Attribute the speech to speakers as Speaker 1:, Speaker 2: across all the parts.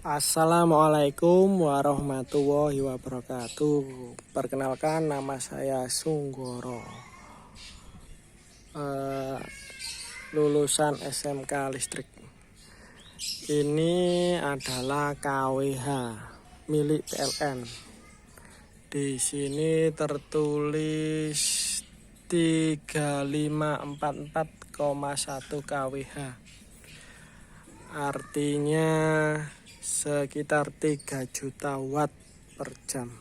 Speaker 1: Assalamualaikum warahmatullahi wabarakatuh. Perkenalkan, nama saya Sunggoro, lulusan SMK Listrik. Ini adalah KWH milik PLN. Di sini tertulis 3544,1 KWH. Artinya sekitar 3 juta watt per jam.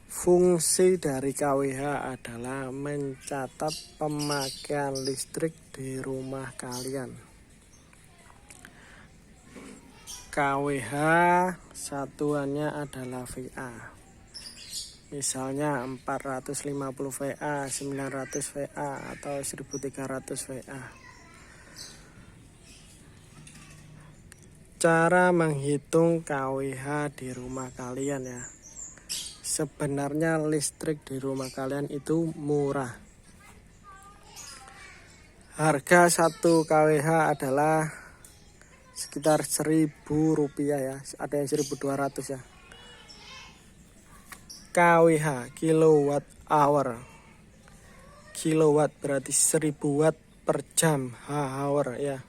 Speaker 1: Fungsi dari KWH adalah mencatat pemakaian listrik di rumah kalian. KWH satuannya adalah VA. Misalnya 450 VA, 900 VA, atau 1300 VA. Cara menghitung KWH di rumah kalian ya. Sebenarnya listrik di rumah kalian itu murah. Harga 1 KWH adalah sekitar Rp1.000 ya. Ada yang 1.200 ya. KWH kilowatt hour. Kilowatt berarti 1000 watt per jam hour ya.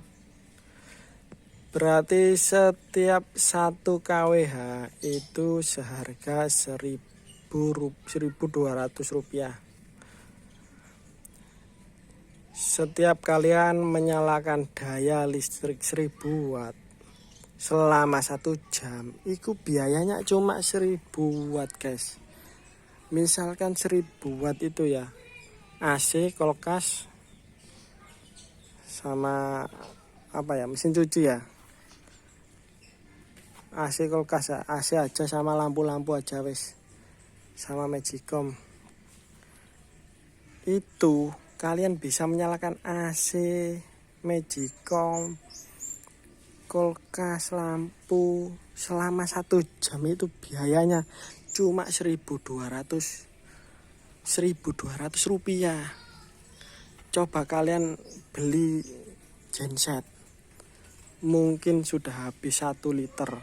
Speaker 1: Berarti setiap 1 KWH itu seharga Rp1.200. Setiap kalian menyalakan daya listrik 1000 watt selama 1 jam, itu biayanya cuma 1000 watt guys. Misalkan 1000 watt itu ya, AC, kulkas, sama mesin cuci ya. AC, kulkas, AC aja sama lampu-lampu aja wis, sama magicom. Itu kalian bisa menyalakan AC, magicom, kulkas, lampu selama 1 jam, itu biayanya cuma Rp1.200. Coba kalian beli genset, mungkin sudah habis 1 liter.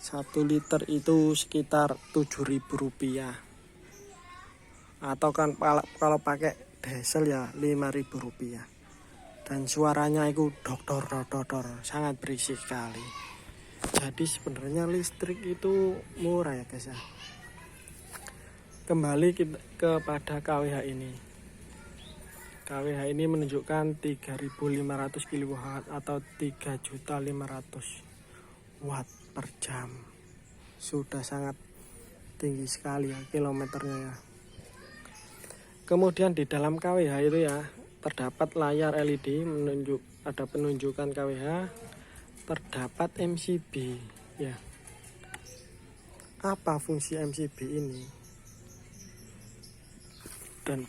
Speaker 1: 1 liter itu sekitar Rp7.000. Atau kan kalau pakai diesel ya Rp5.000. Dan suaranya itu dor, sangat berisik sekali. Jadi sebenarnya listrik itu murah ya guys ya. Kembali kepada KWH ini. KWH ini menunjukkan 3500 kWh atau 3.500.000 watt per jam. Sudah sangat tinggi sekali ya kilometernya ya. Kemudian di dalam KWH itu ya terdapat layar LED ada penunjukan KWH, terdapat MCB ya. Apa fungsi MCB ini? Dan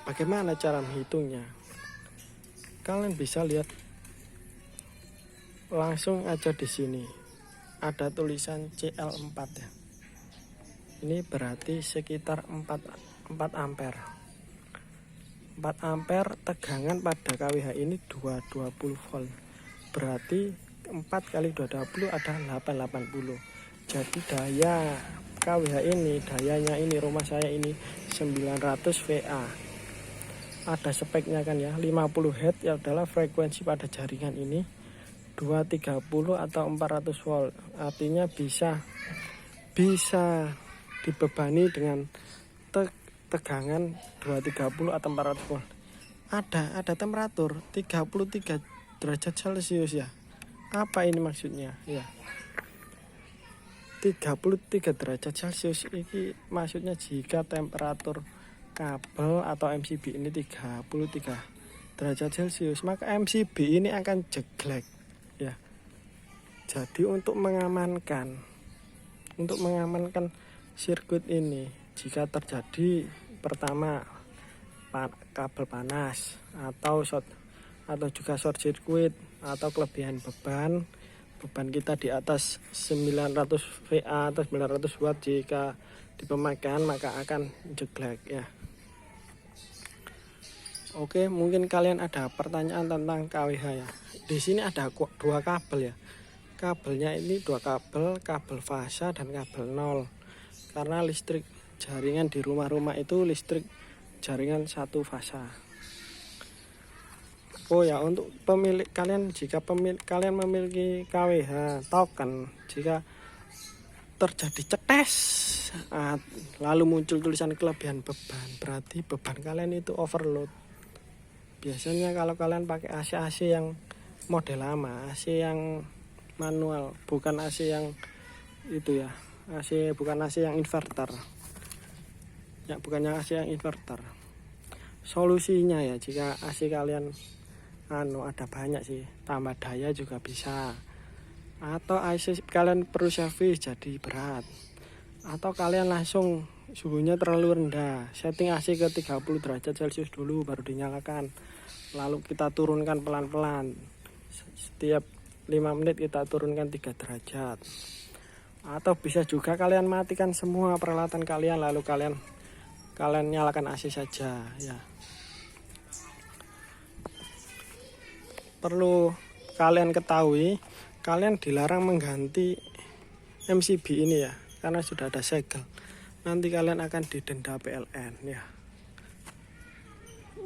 Speaker 1: bagaimana cara menghitungnya? Kalian bisa lihat langsung aja di sini. Ada tulisan CL4 ya. Ini berarti sekitar 4 ampere. 4 ampere tegangan pada KWH ini 220 volt. Berarti 4 kali 220 ada 880. Jadi daya KWH ini, dayanya ini rumah saya ini 900 VA. Ada speknya kan ya, 50 Hz ya adalah frekuensi pada jaringan ini, 230 atau 400 volt. Artinya bisa dibebani dengan tegangan 230 atau 400 volt. Ada temperatur 33 derajat Celcius ya. Apa ini maksudnya? Ya. 33 derajat Celcius ini maksudnya jika temperatur kabel atau MCB ini 33 derajat Celcius, maka MCB ini akan jeglek ya. Jadi untuk mengamankan sirkuit ini, jika terjadi pertama kabel panas atau juga short circuit atau kelebihan beban kita di atas 900 VA atau 900 watt, jika di pemakaian maka akan jeglek ya. Oke, mungkin kalian ada pertanyaan tentang KWH ya. Di sini ada dua kabel ya. Kabelnya ini dua kabel, kabel fasa dan kabel nol. Karena listrik jaringan di rumah-rumah itu listrik jaringan satu fasa. Oh ya, untuk pemilik kalian, jika kalian memiliki KWH token, jika terjadi cetes lalu muncul tulisan kelebihan beban, berarti beban kalian itu overload. Biasanya kalau kalian pakai AC yang model lama, AC yang manual, bukan AC yang itu ya, bukan AC yang inverter ya, bukannya AC yang inverter. Solusinya ya, jika AC kalian ada banyak sih, tambah daya juga bisa, atau AC kalian perlu servis jadi berat, atau kalian langsung suhunya terlalu rendah, setting AC ke 30 derajat Celcius dulu baru dinyalakan, lalu kita turunkan pelan-pelan, setiap 5 menit kita turunkan 3 derajat. Atau bisa juga kalian matikan semua peralatan kalian, lalu kalian nyalakan AC saja ya. Perlu kalian ketahui, kalian dilarang mengganti MCB ini ya, karena sudah ada segel. Nanti kalian akan didenda PLN ya.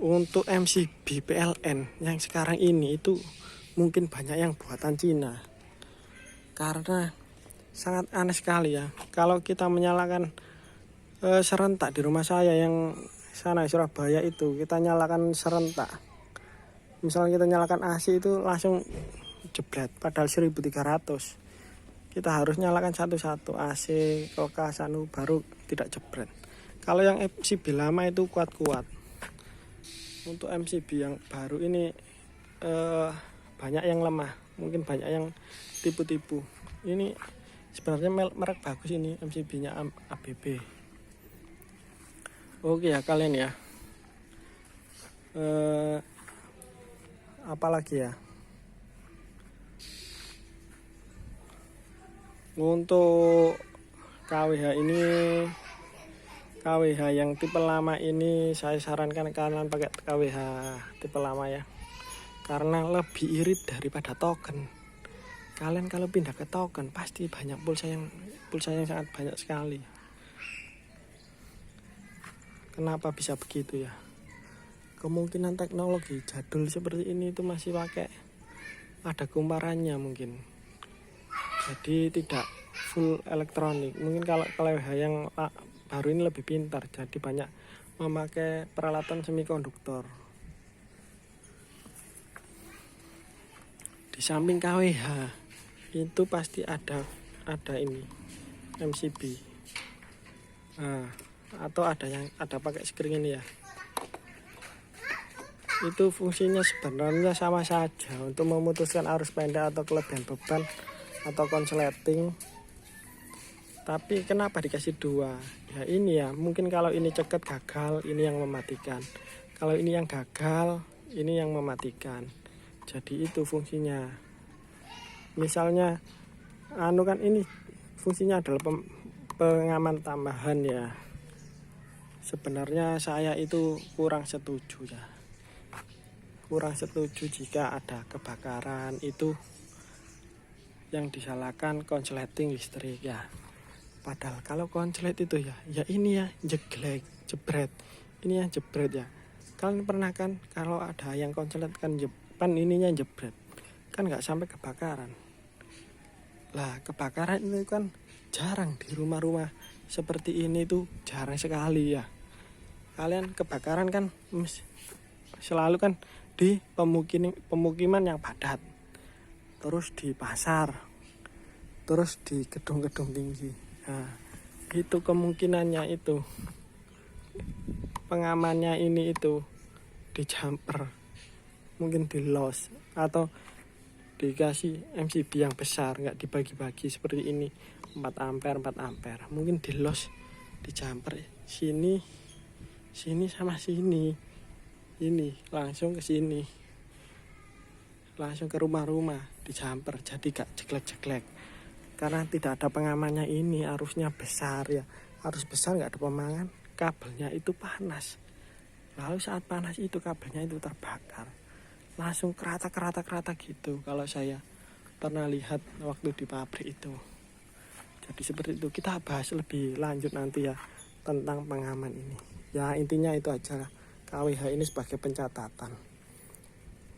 Speaker 1: Untuk MCB PLN yang sekarang ini itu mungkin banyak yang buatan Cina. Karena sangat aneh sekali ya. Kalau kita menyalakan serentak di rumah saya yang sana Surabaya itu, kita nyalakan serentak. Misalnya kita nyalakan AC itu langsung jebret, padahal 1300. Kita harus nyalakan satu-satu, AC, kulkas, baru tidak jebret. Kalau yang MCB lama itu kuat-kuat. Untuk MCB yang baru ini banyak yang lemah, mungkin banyak yang tipu-tipu. Ini sebenarnya merek bagus ini, MCB-nya ABB. Oke ya kalian ya. Apalagi ya, untuk KWH ini, KWH yang tipe lama ini saya sarankan kalian pakai KWH tipe lama ya, karena lebih irit daripada token. Kalian kalau pindah ke token pasti banyak pulsa yang sangat banyak sekali. Kenapa bisa begitu ya? Kemungkinan teknologi jadul seperti ini itu masih pakai, ada kumparannya mungkin, jadi tidak full elektronik. Mungkin kalau KWH yang baru ini lebih pintar, jadi banyak memakai peralatan semikonduktor. Di samping KWH itu pasti ada ini MCB, atau ada pakai spring ini ya. Itu fungsinya sebenarnya sama saja, untuk memutuskan arus pendek atau kelebihan beban atau konsleting. Tapi kenapa dikasih dua? Ya ini ya, mungkin kalau ini ceket gagal, ini yang mematikan. Kalau ini yang gagal, ini yang mematikan. Jadi itu fungsinya. Misalnya kan ini fungsinya adalah pengaman tambahan ya. Sebenarnya saya itu kurang setuju ya. Kurang setuju jika ada kebakaran itu yang disalahkan konsleting listrik ya. Padahal kalau konslet itu ya ini ya jebret. Ini yang jebret ya. Kalian pernah kan kalau ada yang konslet kan ininya jebret. Kan nggak sampai kebakaran. Lah kebakaran itu kan jarang di rumah-rumah seperti ini tuh, jarang sekali ya. Kalian kebakaran kan selalu kan di pemukiman yang padat, terus di pasar, terus di gedung-gedung tinggi. Nah, itu kemungkinannya itu pengamannya ini itu di jumper, mungkin di los, atau dikasih MCB yang besar, nggak dibagi-bagi seperti ini 4 ampere, mungkin di los, di jumper sini sama sini. Ini langsung ke sini, langsung ke rumah-rumah di jumper, jadi gak jeglek-jeglek. Karena tidak ada pengamannya ini, arusnya besar ya, arus besar gak ada pemangan, kabelnya itu panas, Lalu saat panas itu kabelnya itu terbakar, langsung kerata gitu. Kalau saya pernah lihat waktu di pabrik itu. Jadi seperti itu. Kita bahas lebih lanjut nanti ya tentang pengaman ini. Ya intinya itu aja. KWH ini sebagai pencatatan.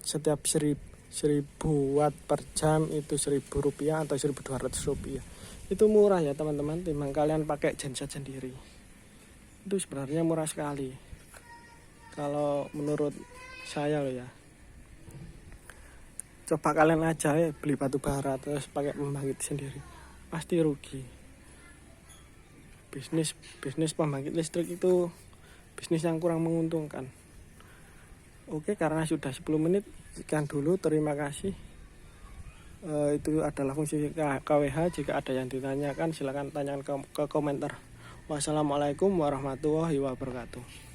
Speaker 1: Setiap 1000 watt per jam itu Rp1.000 atau Rp1.200. Itu murah ya teman-teman, timbang kalian pakai genset sendiri. Itu sebenarnya murah sekali. Kalau menurut saya loh ya. Coba kalian aja ya beli batu bara terus pakai pembangkit sendiri. Pasti rugi. Bisnis pembangkit listrik itu bisnis yang kurang menguntungkan. Oke, karena sudah 10 menit, sekian dulu. Terima kasih. Itu adalah fungsi KWH. Jika ada yang ditanyakan, silakan tanyakan ke komentar. Wassalamualaikum warahmatullahi wabarakatuh.